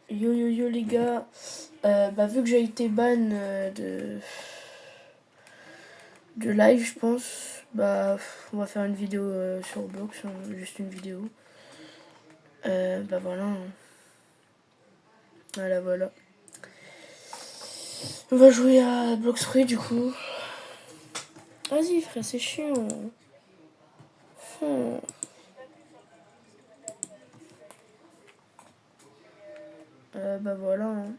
Yo yo yo les gars, vu que j'ai été ban de live je pense, on va faire une vidéo sur Roblox, juste une vidéo. Voilà, hein. Voilà. On va jouer à Blox Free du coup. Vas-y frère, c'est chiant. Hmm. Voilà. Hein.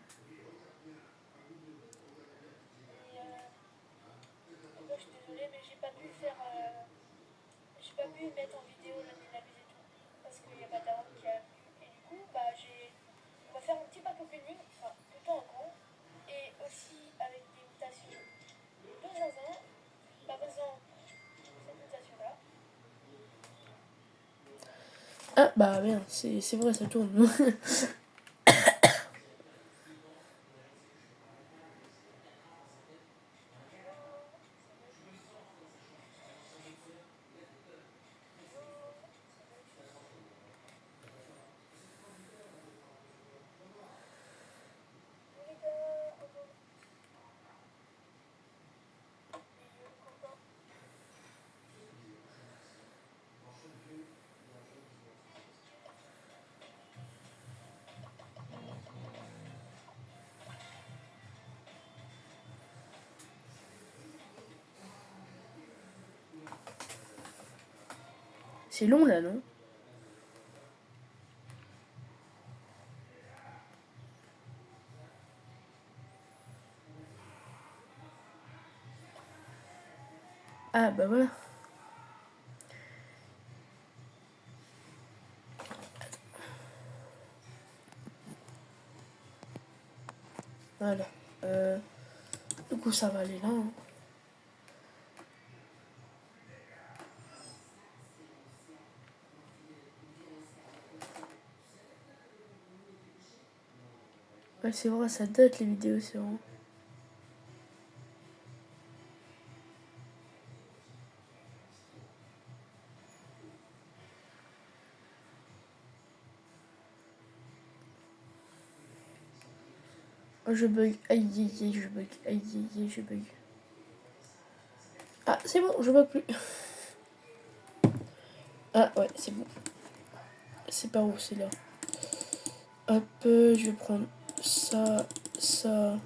Ah bah merde, c'est vrai, ça tourne. C'est long là, non? Ah bah voilà. Voilà. Du coup ça va aller là. Hein. Ouais, c'est vrai, ça date les vidéos, c'est vrai. Oh, je bug. Aïe, aïe, aïe, je bug. Aïe, aïe, aïe, je bug. Ah, c'est bon, je bug plus. Ah, ouais, c'est bon. C'est par où, c'est là. Hop, je vais prendre ça, ça.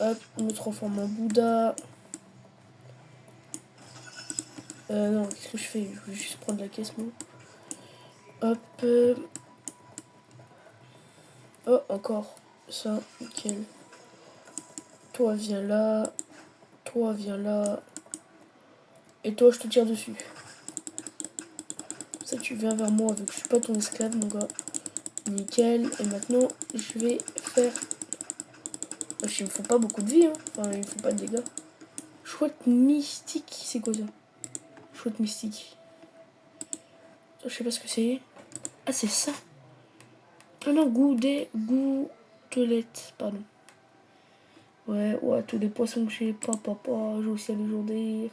Hop, on me transforme en Bouddha. Non, qu'est-ce que je fais? Je vais juste prendre la caisse, moi. Hop. Oh, encore. Ça, nickel. Toi, viens là. Toi, viens là. Et toi, je te tire dessus. Ça, tu viens vers moi, vu que je suis pas ton esclave, mon gars. Nickel. Et maintenant, je vais faire... Il me faut pas beaucoup de vie, hein. Enfin, il me faut pas de dégâts. Chouette mystique, c'est quoi ça? Chouette mystique. Je sais pas ce que c'est. Ah, c'est ça. Ah non, gouttelettes, pardon. Ouais, tous les poissons que j'ai, j'ai aussi à le dire.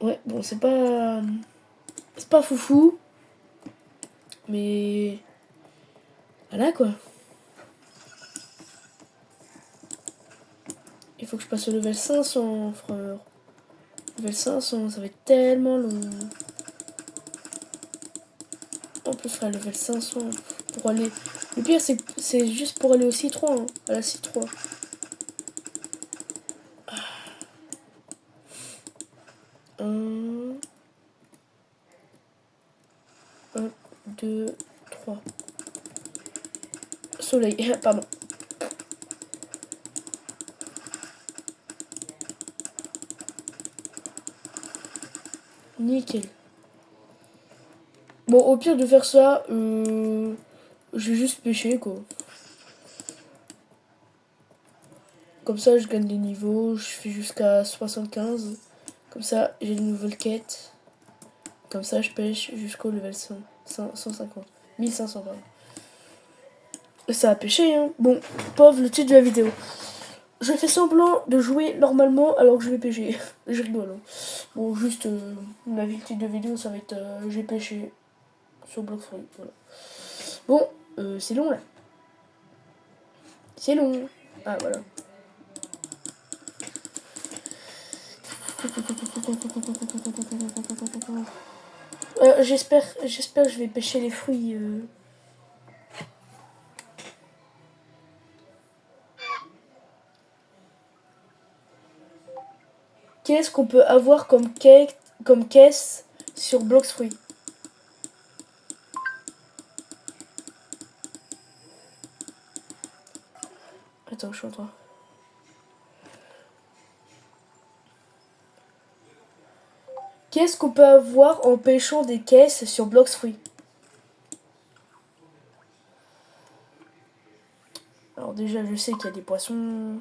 Ouais, bon, c'est pas... C'est pas foufou. Mais... Voilà, quoi. Il faut que je passe au level 500, frère. Level 500, ça va être tellement long. En plus, frère, level 500, pour aller... Le pire, c'est juste pour aller au C3, hein, à la C3. 1, 2, 3. Soleil, pardon. Nickel. Bon, au pire de faire ça, je vais juste pêcher, quoi. Comme ça, je gagne des niveaux, je fais jusqu'à 75. Comme ça, j'ai une nouvelle quête. Comme ça, je pêche jusqu'au level 150. 1500, pardon. Ça a pêché, hein. Bon, pauvre le titre de la vidéo. Je fais semblant de jouer normalement alors que je vais pêcher. Je rigole. Hein. Bon, juste, la titre de vidéo, ça va être j'ai pêché sur Block Free. Voilà. Bon, C'est long là. C'est long. Ah voilà. J'espère que je vais pêcher les fruits. Qu'est-ce qu'on peut avoir comme caisse sur Blox Fruits? Attends, je suis en train. Qu'est-ce qu'on peut avoir en pêchant des caisses sur Blox Fruits? Alors déjà, je sais qu'il y a des poissons.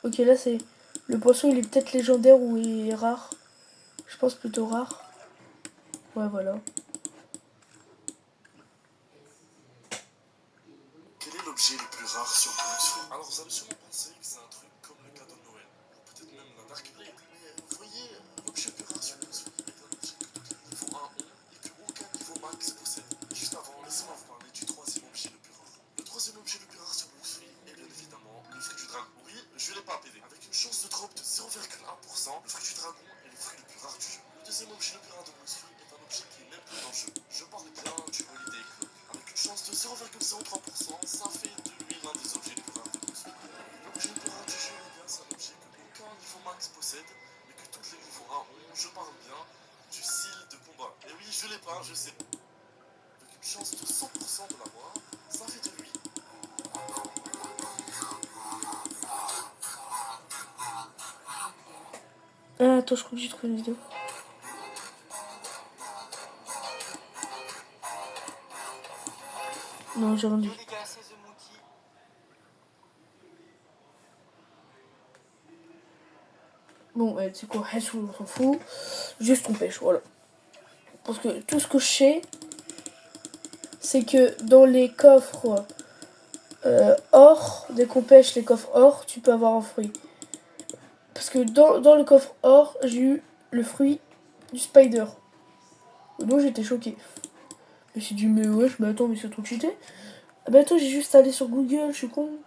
Ok, là c'est... Le poisson, il est peut-être légendaire ou il est rare. Je pense plutôt rare. Ouais, voilà. Quel est l'objet le plus rare sur Blox? Alors vous allez sûrement penser que c'est un truc comme le cadeau de Noël, ou peut-être même la Dark Blade. Mais vous voyez, l'objet le plus rare sur Blox est un objet que tous les niveaux 1 ont et que aucun niveau max possède. Et juste avant, laissez-moi vous parler du troisième objet le plus rare. Le troisième objet le plus rare sur Blox est bien évidemment le fruit du dragon. Oui, je l'ai pas pédé. Avec une chance de drop de 0,1%, le fruit du dragon est le fruit le plus rare du jeu. Le deuxième objet le plus rare de Blox est un objet qui est même plus dans le jeu. Je parle bien du Holiday Clock. Avec une chance de 0,03%, ça fait de lui l'un des objets les plus rares de Blox. L'objet le plus rare du jeu, eh bien, c'est un objet que aucun niveau max possède, mais que tous les niveaux 1 ont. Je parle bien du style de combat. Et oui, je l'ai pas, je sais. Avec une chance de 100% de l'avoir, ça fait de lui. Ah, attends, je crois que j'ai trouvé une vidéo. Non, j'ai rendu. Bon, tu sais quoi, on s'en fout. Juste on pêche, voilà. Parce que tout ce que je sais, c'est que dans les coffres or, dès qu'on pêche les coffres or, tu peux avoir un fruit. Parce que dans le coffre or, j'ai eu le fruit du spider. Donc j'étais choquée. Je me suis dit, mais wesh, mais attends, mais c'est trop cheaté. Ah bah attends, j'ai juste allé sur Google, je suis con.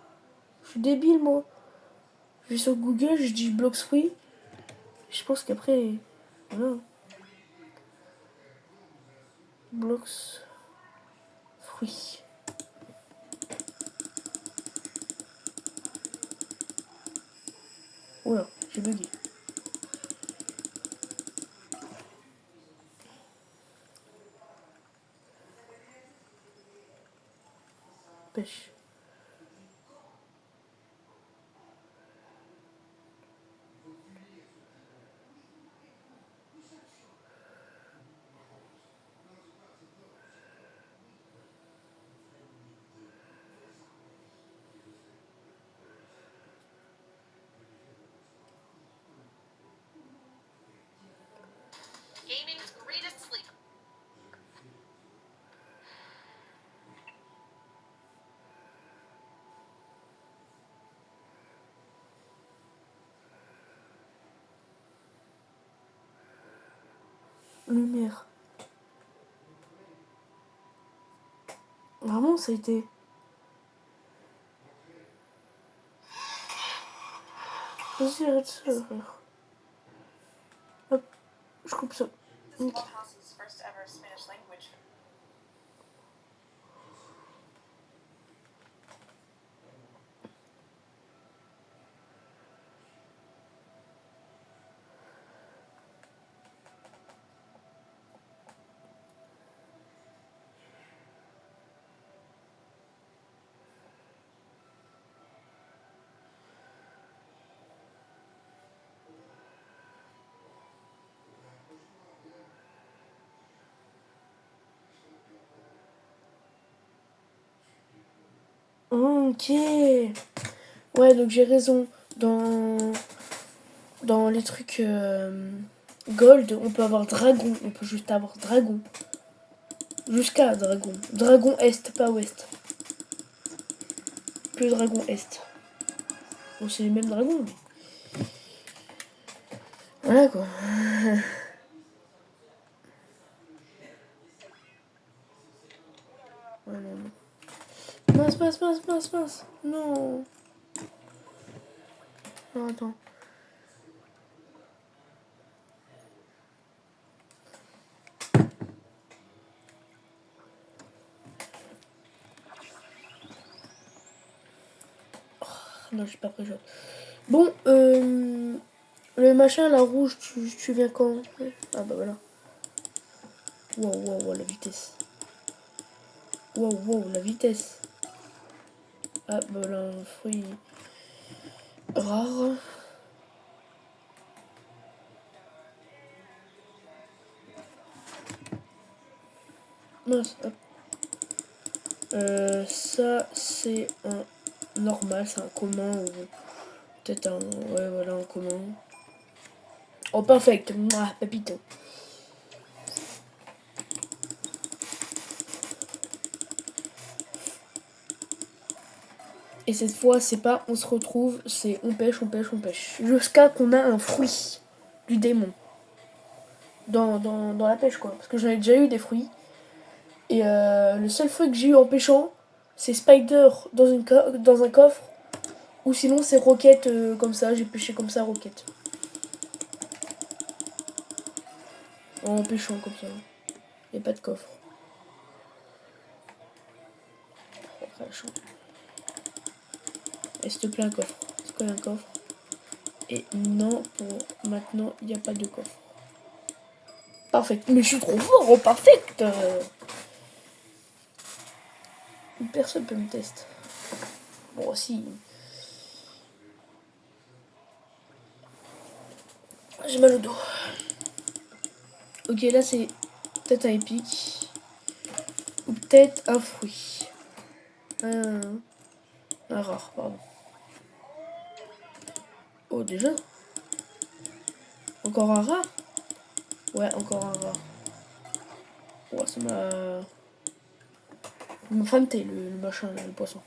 Je suis débile, moi. Je vais sur Google, je dis Blox Fruit. Je pense qu'après, voilà. Blox Fruit. Oula, j'ai bugué. Pêche. Lumière. Vraiment, ça a été... Vas-y, arrête ça, frère. Hop, je coupe ça. Nickel. Ok. Ouais, donc j'ai raison. Dans les trucs gold, on peut avoir dragon. On peut juste avoir dragon. Jusqu'à dragon. Dragon est, pas ouest. Plus dragon est. Bon, c'est les mêmes dragons. Mais... voilà quoi. mince. Non. Non, attends. Oh, non, j'ai pas pris jaune. Bon, le machin, la rouge, tu viens quand? Ah bah voilà. Wow, la vitesse. Wow, la vitesse. Ah bah là, un fruit rare. Mince, hop. Ça, c'est un normal, c'est un commun ou peut-être un... Ouais, voilà, un commun. Oh, perfect. Mouah, papito. Et cette fois, c'est pas on se retrouve, c'est on pêche. Jusqu'à qu'on a un fruit du démon. Dans la pêche, quoi. Parce que j'en ai déjà eu des fruits. Et le seul fruit que j'ai eu en pêchant, c'est Spider dans un coffre. Ou sinon, c'est Roquette comme ça. J'ai pêché comme ça, Roquette. En pêchant comme ça. Il n'y a pas de coffre. Et s'il te plaît, un coffre. C'est quoi un coffre? Et non, pour maintenant, il n'y a pas de coffre. Parfait. Mais je suis trop fort en parfaite. Personne peut me tester. Bon, si. J'ai mal au dos. Ok, là, c'est peut-être un épique. Ou peut-être un fruit. Un rare, pardon. Oh, déjà? Encore un rare? Ouais, encore un rare. Ouais, ça m'a... Il m'a fanté, le machin, là, le poisson.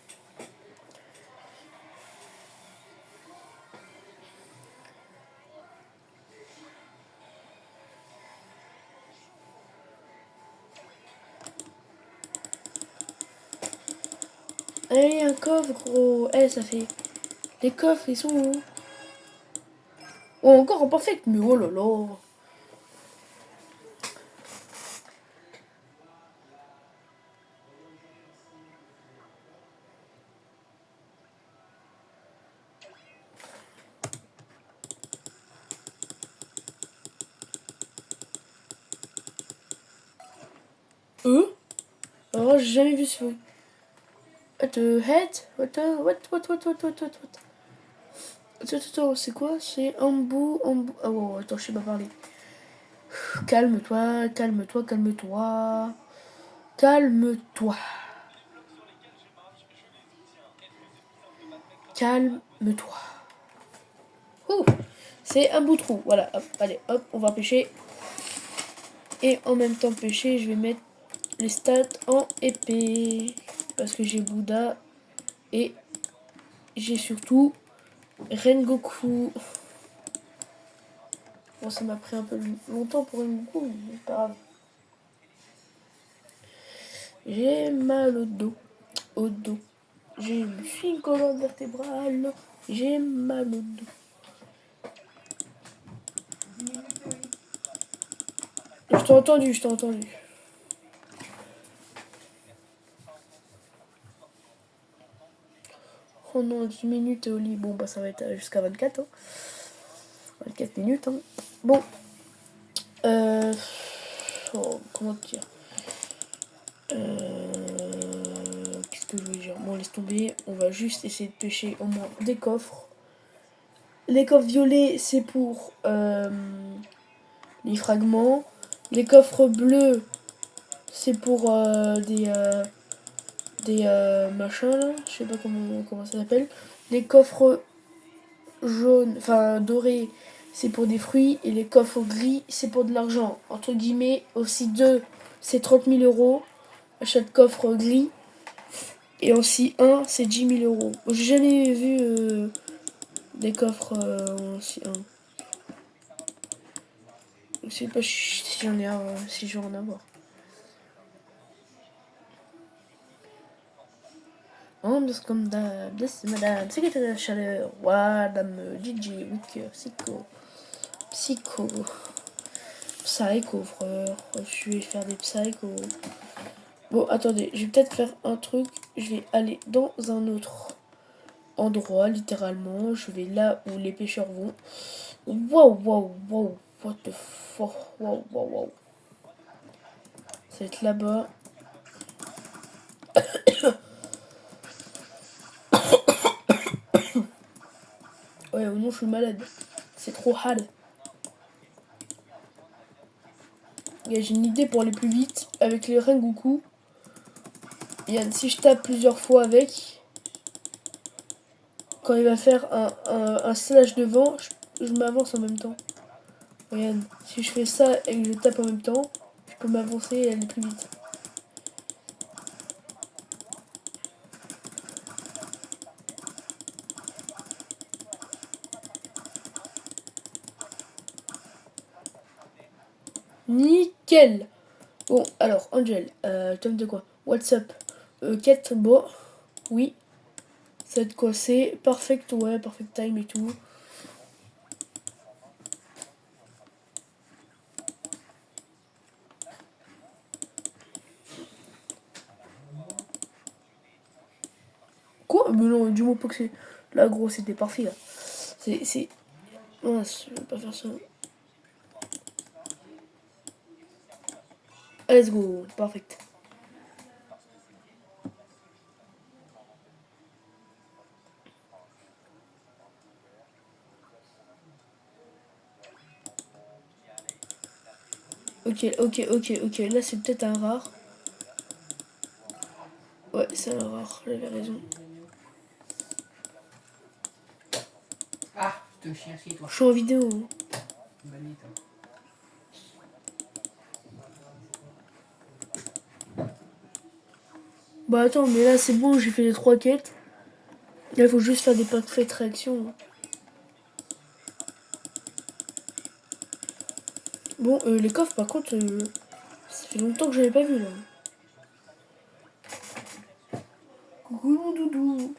Allez, un coffre, gros. Eh, ça fait... Les coffres, ils sont où? Oh, encore en parfait. Mais oh là là. Oh, j'ai jamais vu ce fruit. What the head? What? Attends, c'est quoi? C'est un bout. Ah ouais, attends, je sais pas parler. Calme-toi. Calme-toi. Ouh, c'est un bout de trou. Voilà, hop, allez, hop, on va pêcher. Et en même temps pêcher, je vais mettre les stats en épée. Parce que j'ai Bouddha. Et j'ai surtout Rengoku. Bon, ça m'a pris un peu longtemps pour Rengoku, mais pas grave. J'ai mal au dos. J'ai une colonne vertébrale. J'ai mal au dos. Je t'ai entendu. Oh non, 10 minutes au lit. Bon, bah ça va être jusqu'à 24. Hein. 24 minutes. Hein. Bon. Oh, comment te dire Qu'est-ce que je veux dire? Bon, laisse tomber. On va juste essayer de pêcher au moins des coffres. Les coffres violets, c'est pour les fragments. Les coffres bleus, c'est pour des machins là. Je sais pas comment ça s'appelle. Les coffres jaunes, enfin dorés, c'est pour des fruits. Et les coffres gris, c'est pour de l'argent. Entre guillemets, aussi deux, c'est 30 000 euros. Achète coffre gris. Et aussi un, c'est 10 000 euros. J'ai jamais vu des coffres aussi un. Je sais pas si j'en ai si je vais en avoir. ambiance comme d'hab. C'est madame, secrétaire de la chaleur. Madame DJ, Wicker, Psycho. Psycho, frère. Je vais faire des psychos. Bon, attendez, je vais peut-être faire un truc. Je vais aller dans un autre endroit, littéralement. Je vais là où les pêcheurs vont. Wow, wow, wow. What the fuck. Wow, wow, wow. Ça va être là-bas. Ouais, ou non, je suis malade. C'est trop hard. J'ai une idée pour aller plus vite avec les Rengoku. Yann, si je tape plusieurs fois avec, quand il va faire un slash devant, je m'avance en même temps. Regarde, si je fais ça et que je tape en même temps, je peux m'avancer et aller plus vite. Nickel. Bon, alors, Angel, tome de quoi? What's up? Quête, bon, oui. Ça va être quoi? C'est perfect, ouais, perfect time et tout. Quoi? Mais non, du mot pas que c'est... Là, gros, c'était parfait, là. C'est... Non, je vais pas faire ça. Let's go, perfect. Ok. Là, c'est peut-être un rare. Ouais, c'est un rare, j'avais raison. Ah, te chien chier, toi. Je suis en vidéo. Banni, toi. Bah attends, mais là, c'est bon, j'ai fait les 3 quêtes. Là, il faut juste faire des parfaites réactions. Bon, les coffres, par contre, ça fait longtemps que j'avais pas vu, là. Coucou, mon doudou.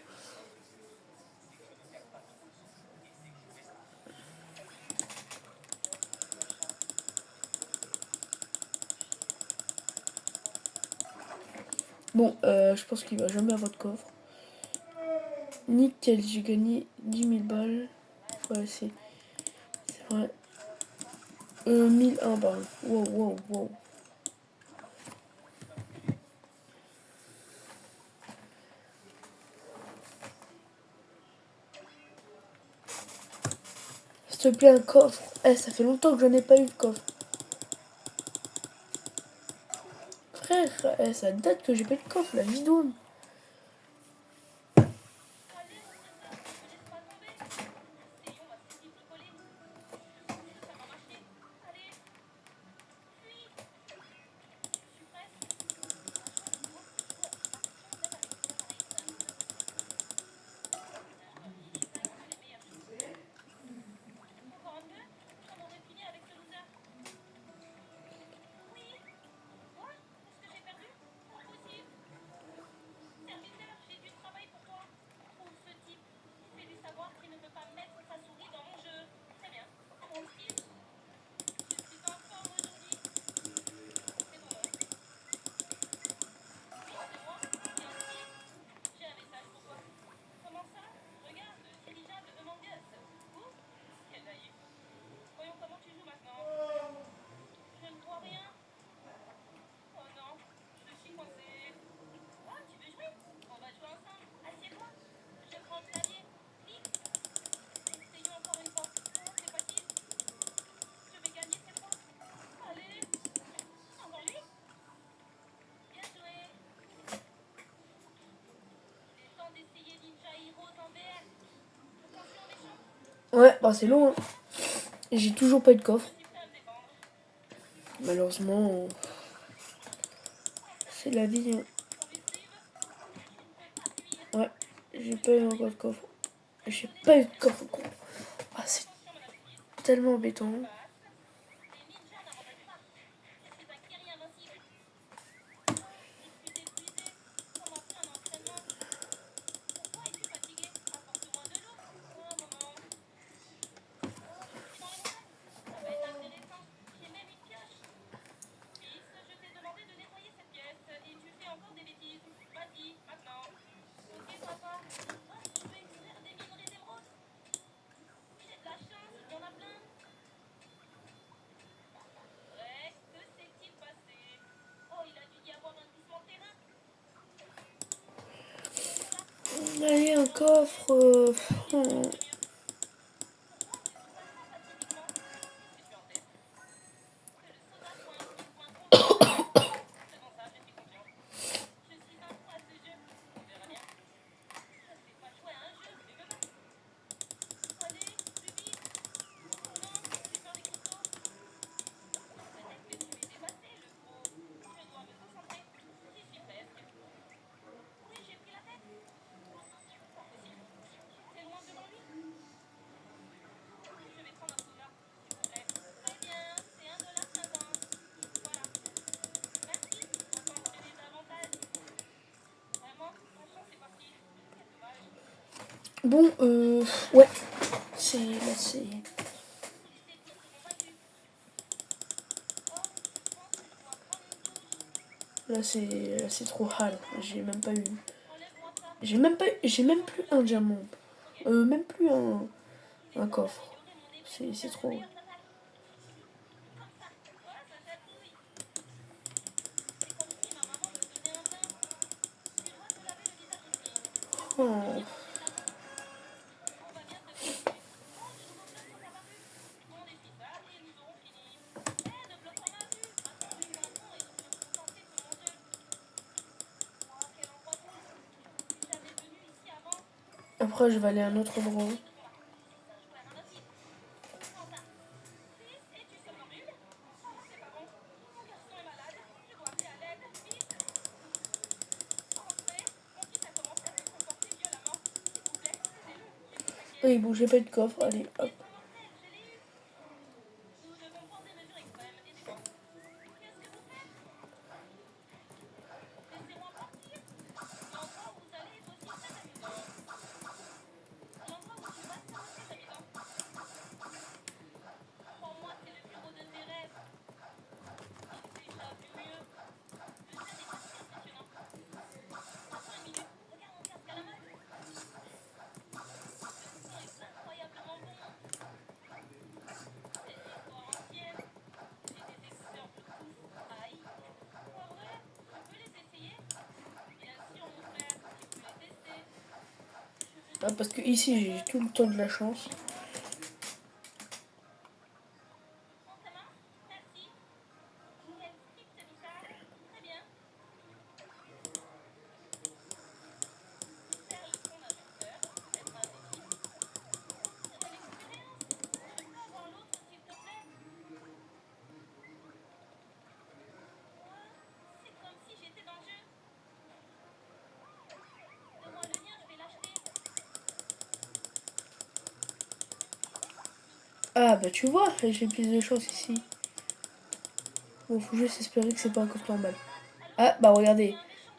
Bon, je pense qu'il va jamais avoir de coffre. Nickel, j'ai gagné 10 000 balles. Ouais, c'est vrai. 1001 balles. Wow. S'il te plaît, un coffre. Ça fait longtemps que j'en ai pas eu de coffre. Frère, ça date que j'ai pas eu de coffre, la vidéo. Ouais, bah c'est long. Hein. J'ai toujours pas eu de coffre. Malheureusement, c'est la vie. Hein. Ouais, j'ai pas eu encore de coffre. J'ai pas eu de coffre. Gros. Ah, c'est tellement embêtant. coffre. Bon, ouais. C'est. Là, c'est. Là, c'est trop hal. J'ai même pas eu. J'ai même plus un diamant. Même plus un coffre. C'est trop. Oh. Après, je vais aller à un autre endroit. Oui, bon, j'ai pas eu de coffre. Allez, hop. Ah, parce que ici, j'ai tout le temps de la chance. Ah, bah tu vois, j'ai plus de chance ici. Bon, faut juste espérer que c'est pas un coffre normal. Ah, bah regardez.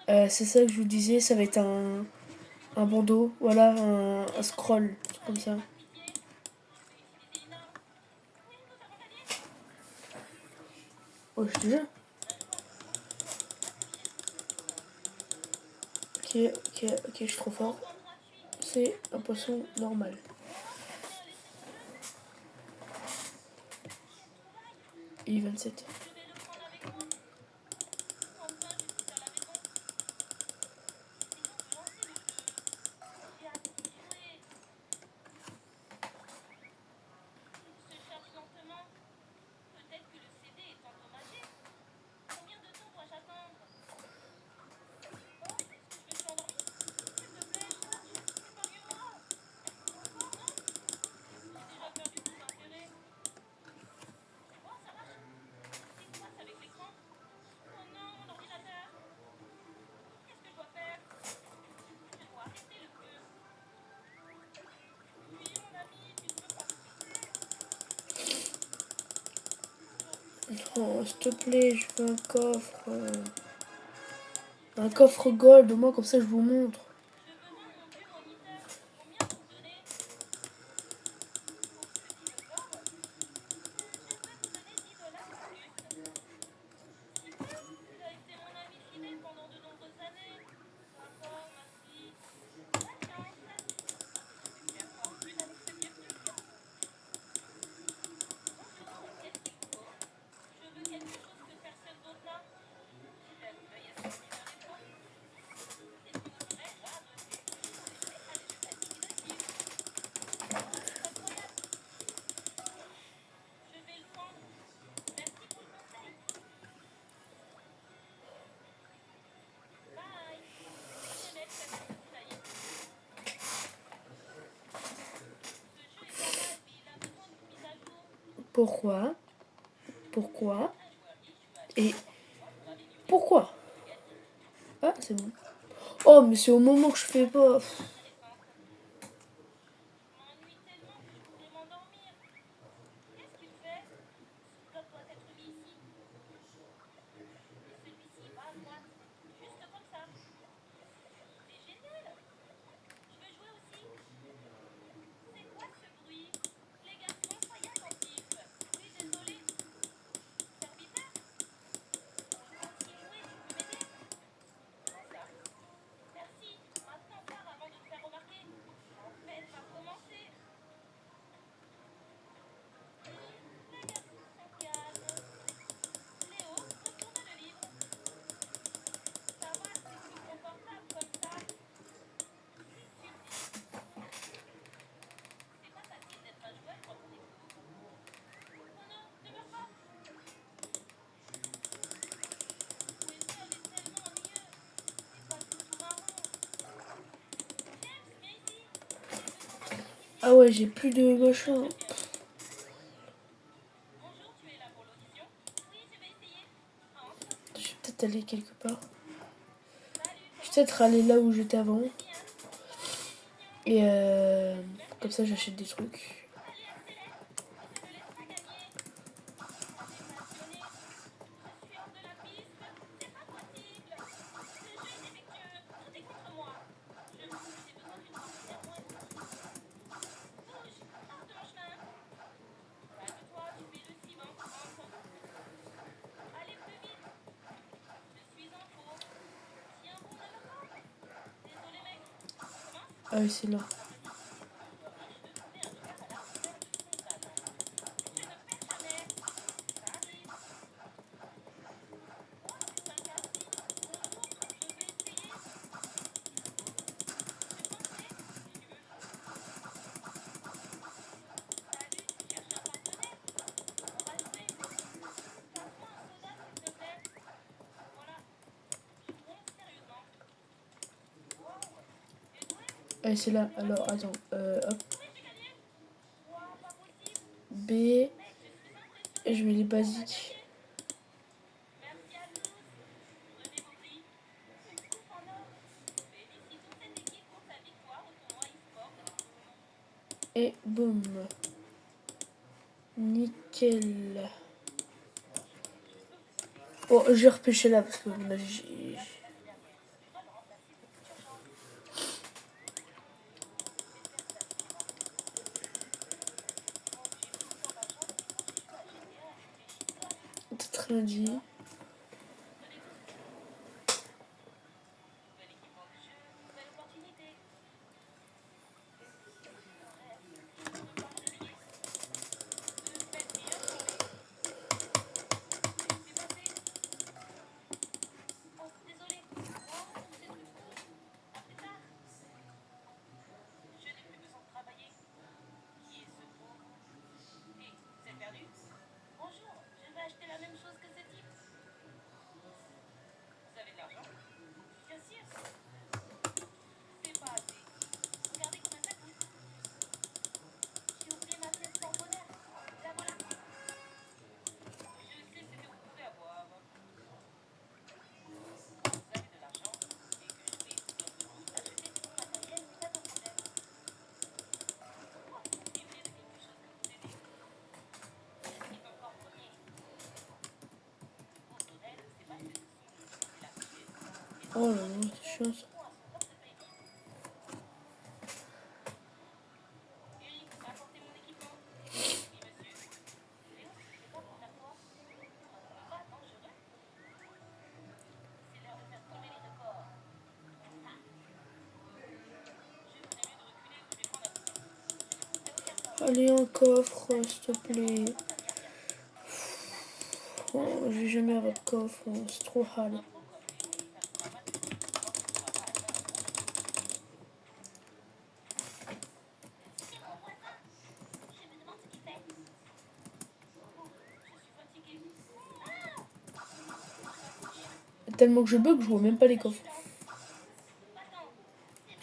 C'est ça que je vous disais, ça va être un bandeau. Voilà, un scroll. Comme ça. Oh, je te jure. Ok, je suis trop fort. C'est un poisson normal. I27. Oh, s'il te plaît, je veux un coffre. Un coffre gold, au moins comme ça je vous montre. Pourquoi? Pourquoi? Et pourquoi? Ah, c'est bon. Oh, mais c'est au moment que je fais pas. Ah ouais, j'ai plus de machin. Je vais peut-être aller quelque part. Je vais peut-être aller là où j'étais avant. Et comme ça, j'achète des trucs. Ah oui, c'est là. Ah oui, c'est là. Alors, attends. Hop. B. Et je mets les basiques. Et boum. Nickel. Bon, je vais repêcher là parce que là, j'ai... Peut-être rien dit. Oh là là, c'est chiant ça. Allez, un coffre, s'il te plaît. Oh, je vais jamais avoir de coffre, c'est trop hard. Tellement que je bug, je vois même pas les coffres.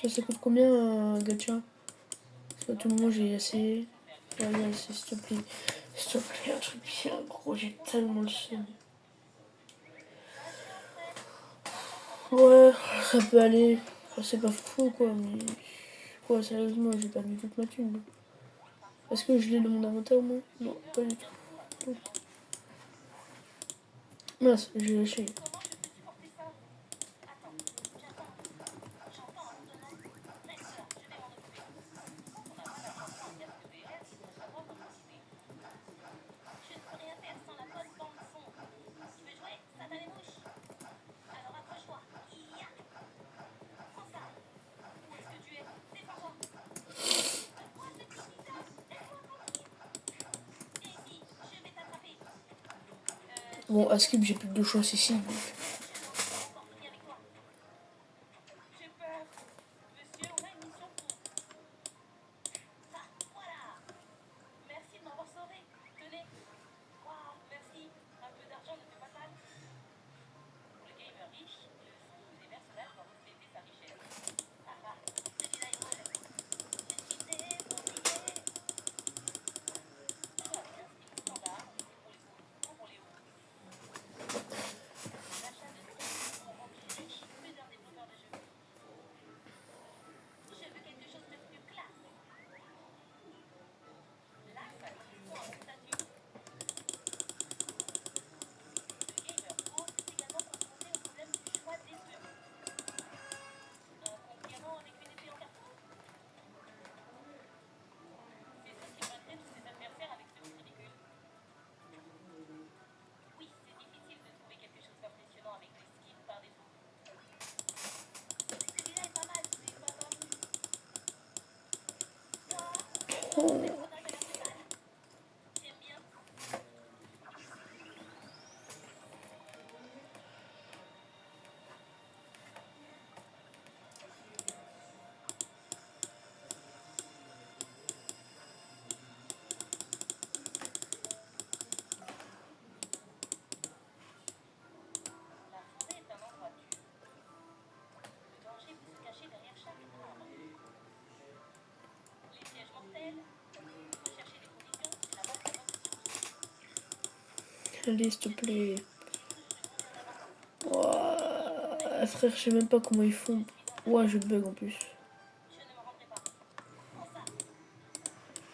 Ça coûte combien un gacha? Parce qu'à tout moment j'ai assez. Allez, s'il te plaît. S'il te plaît, un truc bien gros, j'ai tellement le seum. Ouais, ça peut aller. Enfin, c'est pas fou quoi, mais. Quoi, sérieusement, j'ai perdu toute ma thune. Est-ce que je l'ai dans mon inventaire au moins? Non, pas du tout. Non. Mince, j'ai lâché. Bon, à skip, j'ai plus de chance ici. Donc. Oh. Allez, s'il te plaît. Ouah, frère, je sais même pas comment ils font. Ouah, je bug en plus.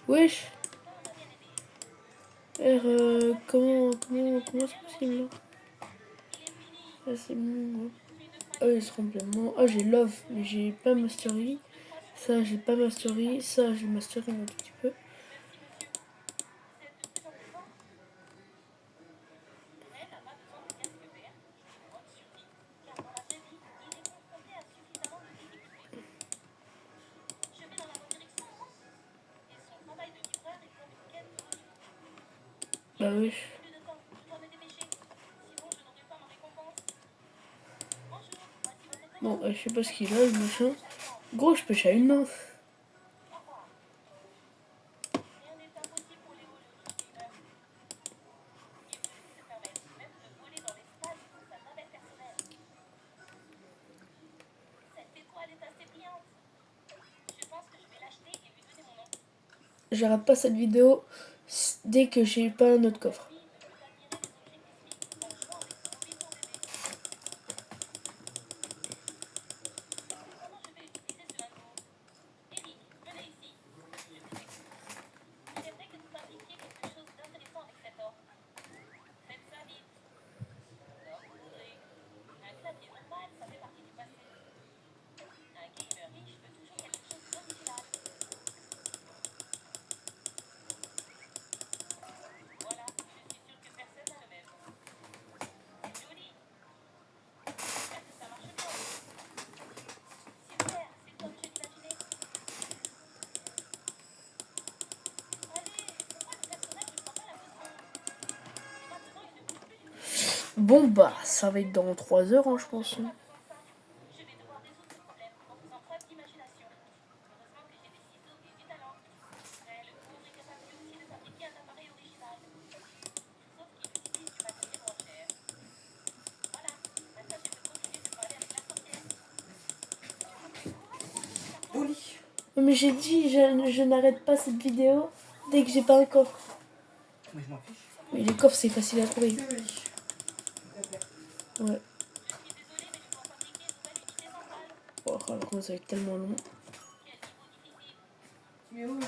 Wesh. Comment c'est possible là? Ah, c'est bon. Ah, il se complètement. Ah, j'ai love, mais j'ai pas mastery. Ça, j'ai pas mastery. Ça, j'ai mastery un tout petit peu. Bah oui. Bon, je sais pas ce qu'il a, le machin. Gros, je pêche à une main. J'arrête pas cette vidéo dès que j'ai pas un autre coffre. Bon bah, ça va être dans 3 heures, hein, je pense. Au lit. Mais j'ai dit, je n'arrête pas cette vidéo dès que j'ai pas un coffre. Mais je m'en fiche. Mais les coffres, c'est facile à trouver. C'est joli. Ouais. Oh, alors que ça va être tellement long. Tu es où, Oli?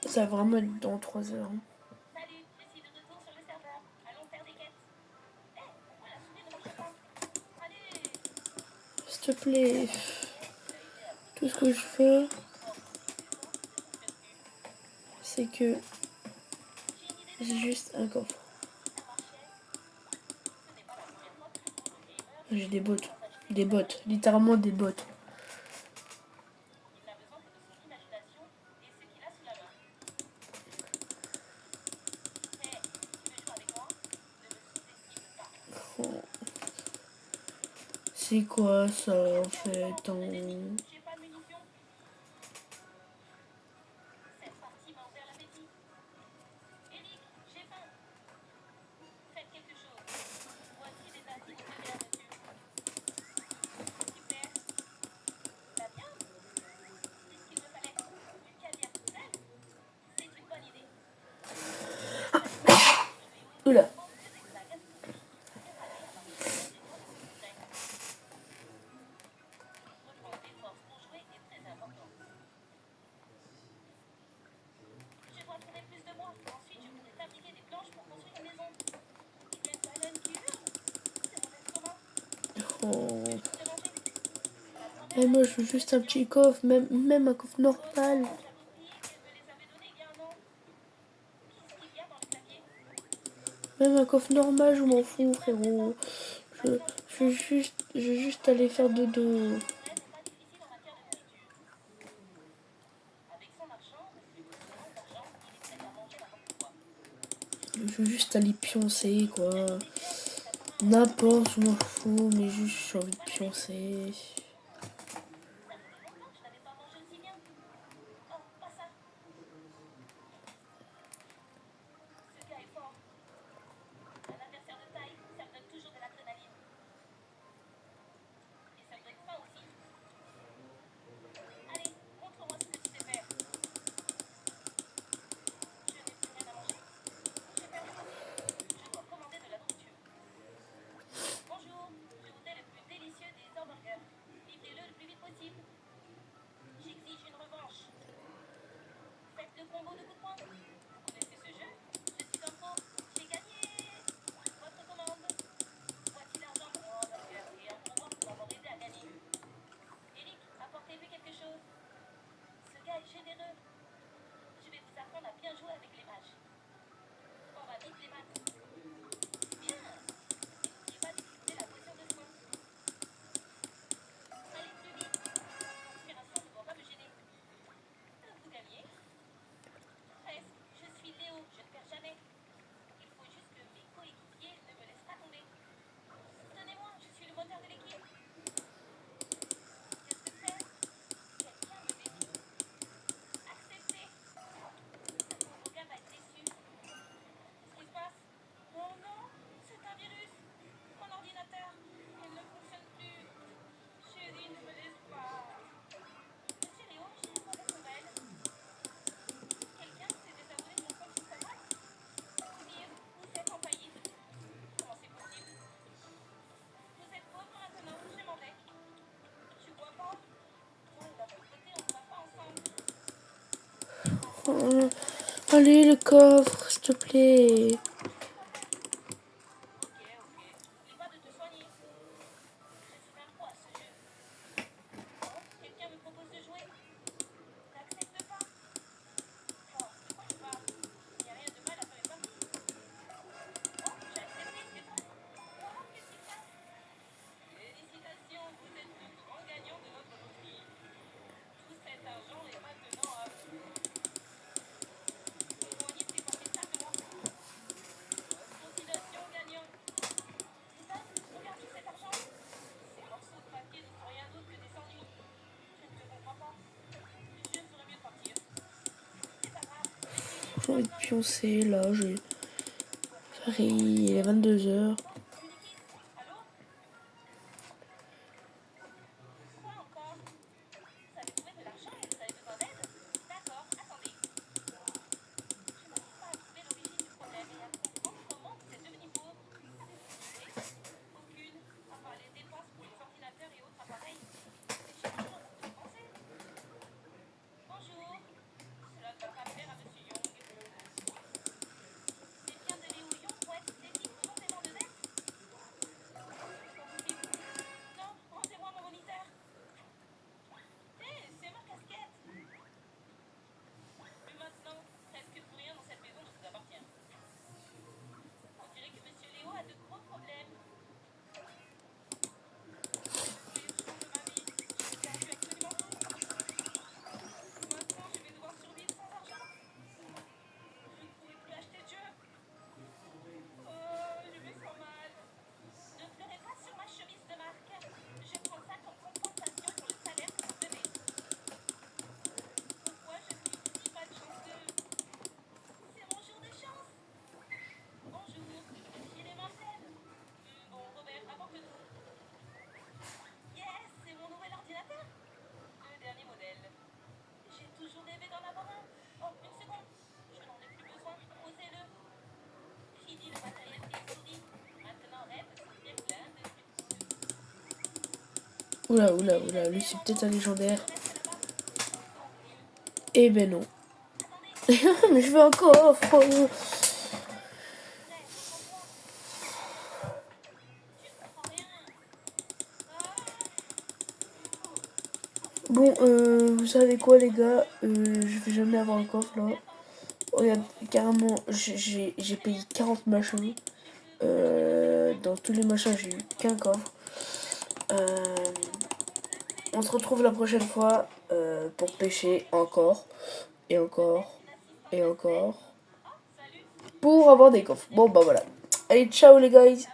Ça va vraiment être dans 3 heures. Hein. S'il te plaît. Tout ce que je veux, c'est que j'ai juste un coffre. J'ai des bottes. Des bottes. Littéralement des bottes. Oh. C'est quoi ça en fait Oula. Oh. Et moi je veux juste un petit coffre, même un coffre normal. Même un coffre normal, je m'en fous, frérot. Je veux juste aller faire dodo. Je veux juste aller pioncer, quoi. N'importe, je m'en fous, mais juste j'ai envie de pioncer. Allez, le coffre, s'il te plaît. plus envie de pioncer. Là, il est 22h. Oula, lui c'est peut-être un légendaire. Eh ben non. Mais je veux un coffre. Bon, vous savez quoi les gars, je vais jamais avoir un coffre là. Regarde, carrément, j'ai payé 40 machins. Dans tous les machins, j'ai eu qu'un coffre. On se retrouve la prochaine fois pour pêcher encore, et encore, et encore. Pour avoir des coffres. Bon bah voilà. Allez, ciao les guys.